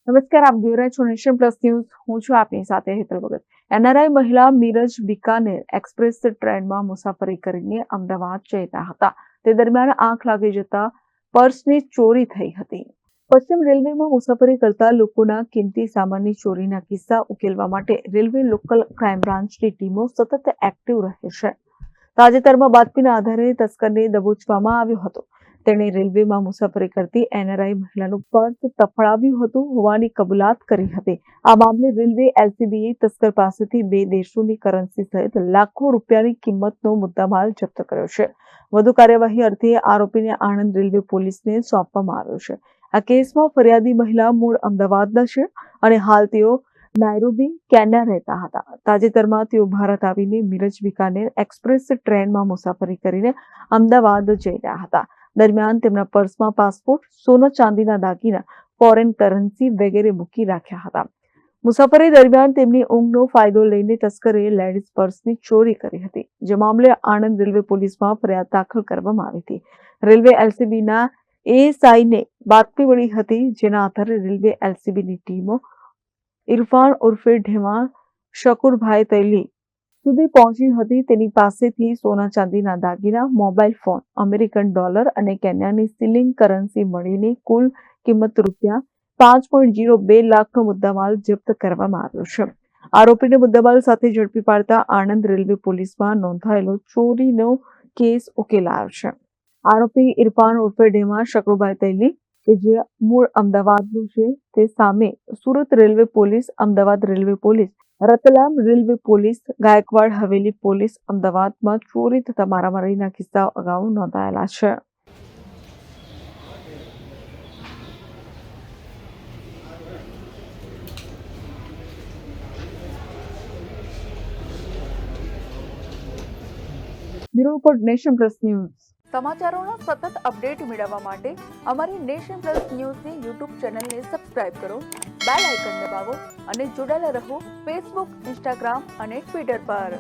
નમસ્કાર, આપ જોઈ રહ્યા છો નેશન પ્લસ ન્યૂઝ. હું છું આપની સાથે હેતલ ભગત. એનઆરઆઈ મહિલા મિરજ બિકાનેર એક્સપ્રેસ ટ્રેનમાં મુસાફરી કરીને અમદાવાદ જઈ રહ્યા હતા. તે દરમિયાન આંખ લાગી જતા પર્સની ચોરી થઈ હતી. પશ્ચિમ રેલવેમાં મુસાફરી કરતા લોકોના કિંમતી સામાનની ચોરીના કિસ્સા ઉકેલવા માટે રેલવે લોકલ ક્રાઇમ બ્રાન્ચની ટીમો સતત એક્ટિવ રહે છે. તાજેતરમાં બાતમીના આધારે તસ્કરને દબોચવામાં આવ્યો હતો. તેણે રેલવેમાં મુસાફરી કરતી એનઆરઆઈ મહિલાનું પર્સ તફડાવ્યું હતું હોવાની કબૂલાત કરી હતી. આ મામલે રેલવે એલસીબીએ તસ્કર પાસેથી 2 દેશોની કરન્સી સહિત લાખો રૂપિયાની કિંમતનો મુદ્દામાલ જપ્ત કર્યો છે. વધુ કાર્યવાહી અર્થે આરોપીને આણંદ રેલવે પોલીસને સોંપવામાં આવ્યો છે. આ કેસમાં ફરિયાદી મહિલા મૂળ અમદાવાદના છે અને હાલ તેઓ નાયરોબી, કેન્યા રહેતા હતા. તાજેતરમાં તેઓ ભારત આવીને મિરજ બિકાનેર એક્સપ્રેસ ટ્રેનમાં મુસાફરી કરીને અમદાવાદ જઈ રહ્યા હતા. દરમિયાન તેમના પર્સમાં પાસપોર્ટ, સોના ચાંદીના દાગીના, ફોરેન કરન્સી વગેરે મૂકી રાખ્યા હતા. મુસાફરી દરમિયાન તેમની ઊંઘનો ફાયદો લઈને તસ્કરે લેડીઝ પર્સની ચોરી કરી હતી, જે મામલે આણંદ રેલવે પોલીસમાં ફરિયાદ દાખલ કરવામાં આવી હતી. રેલવે એલસીબીના એએસઆઈને બાતમી મળી હતી, જેના આધારે રેલવે એલસીબીની ટીમો ઇરફાન ઉર્ફે ઢેમા શકુરભાઈ તૈલી સુધી પહોંચી હતી. તેની પાસેથી સોના ચાંદીના દાગીના, મોબાઈલ ફોન, અમેરિકન ડોલર અને કેન્યાની સિલિંગ કરન્સી મળીને કુલ કિંમત રૂપિયા 5.02 લાખનો મુદ્દામાલ જપ્ત કરવામાં આવ્યો છે. આરોપીને મુદ્દામાલ સાથે ઝડપી પાડતા આણંદ રેલવે પોલીસમાં નોંધાયેલો ચોરીનો કેસ ઉકેલાયો છે. આરોપી ઇરફાન ઉર્ફે ઢેમા શકુરભાઈ તૈલી, કે જે મૂળ અમદાવાદનું છે, તે સામે Surat railway police, Ahmedabad railway police, Ratlam railway police, Gaikwad Haveli police અમદાવાદમાં ચોરી તથા મારામારીના કિસ્સાઓ અગાઉ નોંધાયેલા છે. Bureau report, Nation Plus News. સમાચારોનો સતત અપડેટ મેળવવા માટે અમારી નેશન પ્લસ ન્યૂઝની યુટ્યુબ ચેનલને સબસ્ક્રાઇબ કરો, બેલ આઇકન દબાવો અને જોડાયેલા રહો ફેસબુક, ઇન્સ્ટાગ્રામ અને ટ્વિટર પર.